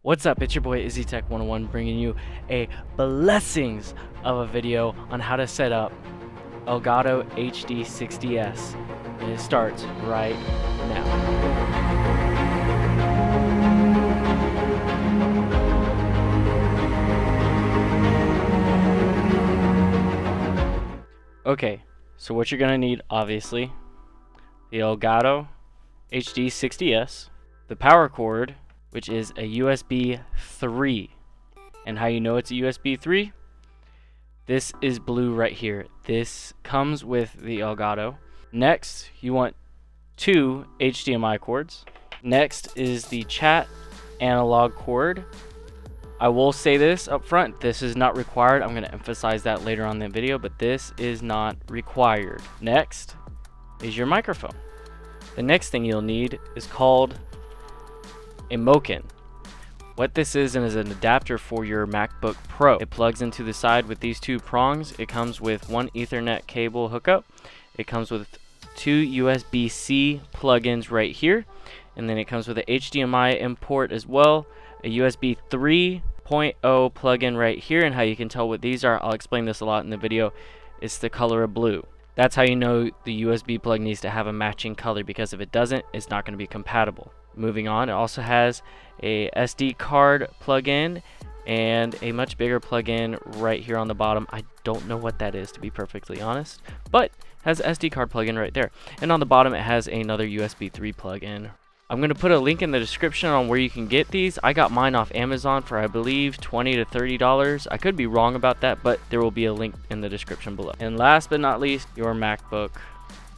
What's up? It's your boy IzzyTech101 bringing you a blessings of a video on how to set up Elgato HD60 S. And it starts right now. Okay, so what you're gonna need, obviously, the Elgato HD60 S, the power cord, which is a USB 3. And how you know it's a USB 3? This is blue right here. This comes with the Elgato. Next, you want 2 HDMI cords. Next is the chat analog cord. I will say this up front, this is not required. I'm going to emphasize that later on in the video, but this is not required. Next is your microphone. The next thing you'll need is called a Moken. What this is an adapter for your MacBook Pro. It plugs into the side with these 2 prongs. It comes with 1 Ethernet cable hookup. It comes with 2 USB-C plugins right here, and then it comes with an HDMI import as well, a USB 3.0 plugin right here. And how you can tell what these are, I'll explain this a lot in the video. It's the color of blue. That's how you know the USB plug needs to have a matching color, because if it doesn't, it's not going to be compatible. Moving on, it also has a SD card plug-in and a much bigger plug-in right here on the bottom. I don't know what that is, to be perfectly honest, but it has an SD card plug-in right there. And on the bottom, it has another USB 3 plug-in. I'm going to put a link in the description on where you can get these. I got mine off Amazon for, I believe, $20 to $30. I could be wrong about that, but there will be a link in the description below. And last but not least, your MacBook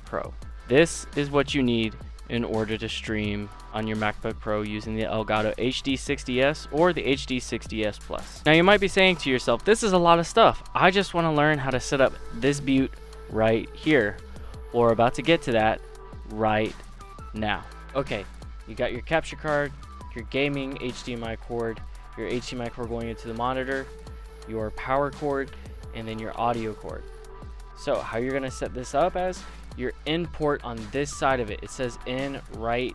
Pro. This is what you need in order to stream on your MacBook Pro using the Elgato HD60 S or the HD60 S Plus. Now you might be saying to yourself, this is a lot of stuff. I just want to learn how to set up this butte right here. Well, we're about to get to that right now. Okay, you got your capture card, your gaming HDMI cord, your HDMI cord going into the monitor, your power cord, and then your audio cord. So how you're going to set this up as your in port on this side of it. It says in right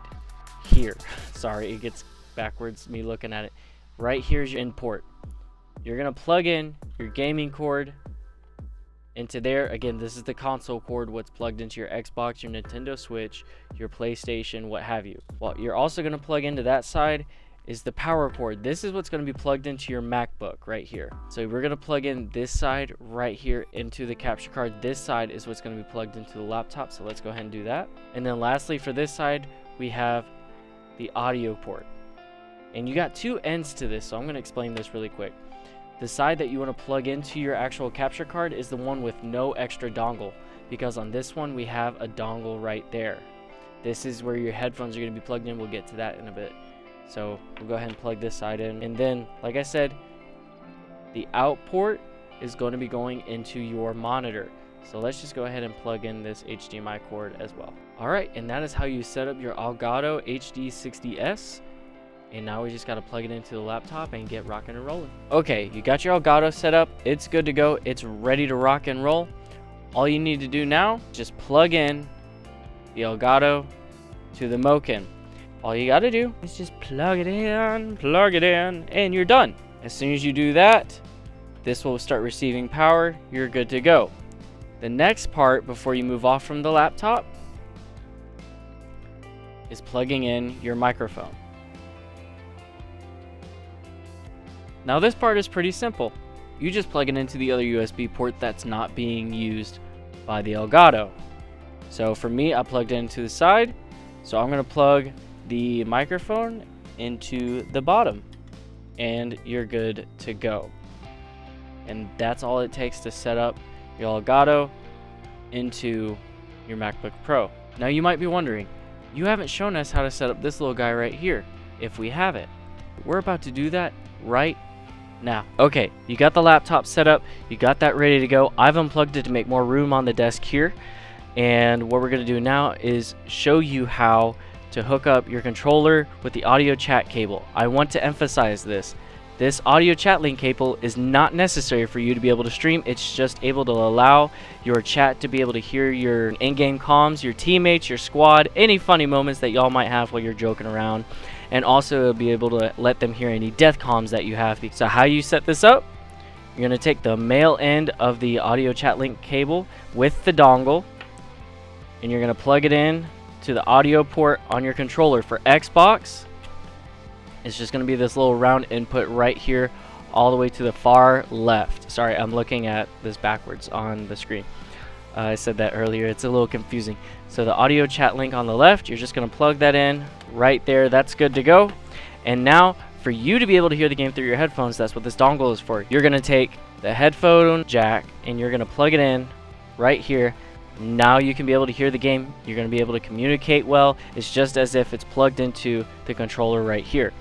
here. Sorry, it gets backwards me looking at it. Right here's your in port. You're going to plug in your gaming cord into there. Again, this is the console cord, what's plugged into your Xbox, your Nintendo Switch, your PlayStation, what have you. What you're also going to plug into that side is the power cord. This is what's going to be plugged into your MacBook right here. So we're going to plug in this side right here into the capture card. This side is what's going to be plugged into the laptop. So let's go ahead and do that. And then lastly, for this side, we have the audio port. And you got 2 ends to this, so I'm going to explain this really quick. The side that you want to plug into your actual capture card is the one with no extra dongle, because on this one we have a dongle right there. This is where your headphones are going to be plugged in. We'll get to that in a bit. So we'll go ahead and plug this side in. And then, like I said, the out port is going to be going into your monitor. So let's just go ahead and plug in this HDMI cord as well. All right, and that is how you set up your Elgato HD60 S. And now we just got to plug it into the laptop and get rocking and rolling. Okay, you got your Elgato set up. It's good to go. It's ready to rock and roll. All you need to do now, just plug in the Elgato to the Moken. All you got to do is just plug it in, and you're done. As soon as you do that, this will start receiving power. You're good to go. The next part before you move off from the laptop is plugging in your microphone. Now this part is pretty simple. You just plug it into the other USB port that's not being used by the Elgato. So for me, I plugged it into the side. So I'm going to plug the microphone into the bottom, and you're good to go. And that's all it takes to set up your Elgato into your MacBook Pro. Now you might be wondering, you haven't shown us how to set up this little guy right here. If we have it, we're about to do that right now. Okay, you got the laptop set up, you got that ready to go. I've unplugged it to make more room on the desk here, and what we're going to do now is show you how to hook up your controller with the audio chat cable. I want to emphasize this. This audio chat link cable is not necessary for you to be able to stream. It's just able to allow your chat to be able to hear your in-game comms, your teammates, your squad, any funny moments that y'all might have while you're joking around. and also it'll be able to let them hear any death comms that you have. So how you set this up, you're going to take the male end of the audio chat link cable with the dongle, and you're going to plug it in to the audio port on your controller. For Xbox, it's just going to be this little round input right here all the way to the far left. Sorry, I'm looking at this backwards on the screen. I said that earlier, it's a little confusing. So the audio chat link on the left, you're just going to plug that in right there. That's good to go. And now for you to be able to hear the game through your headphones, that's what this dongle is for. You're going to take the headphone jack and you're going to plug it in right here. Now you can be able to hear the game. You're going to be able to communicate well. It's just as if it's plugged into the controller right here.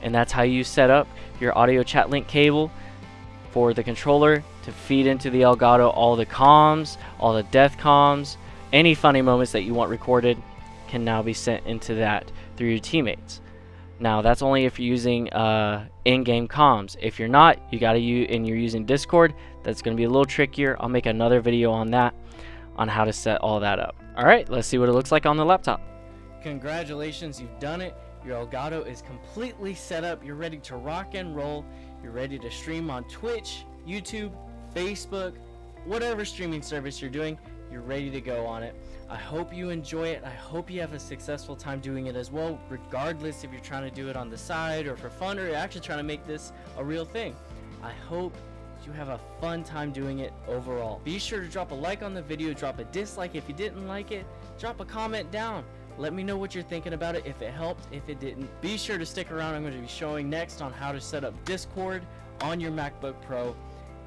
And that's how you set up your audio chat link cable for the controller to feed into the Elgato all the comms, all the death comms, any funny moments that you want recorded can now be sent into that through your teammates. Now that's only if you're using in-game comms. If you're not, and you're using Discord, that's going to be a little trickier. I'll make another video on that, on how to set all that up. Alright, let's see what it looks like on the laptop. Congratulations, you've done it. Your Elgato is completely set up. You're ready to rock and roll. You're ready to stream on Twitch, YouTube, Facebook, whatever streaming service you're doing, you're ready to go on it. I hope you enjoy it. I hope you have a successful time doing it as well, regardless if you're trying to do it on the side or for fun, or you're actually trying to make this a real thing. I hope you have a fun time doing it overall. Be sure to drop a like on the video, drop a dislike if you didn't like it, drop a comment down. Let me know what you're thinking about it, if it helped, if it didn't. Be sure to stick around. I'm going to be showing next on how to set up Discord on your MacBook Pro.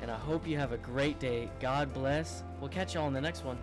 And I hope you have a great day. God bless. We'll catch y'all in the next one.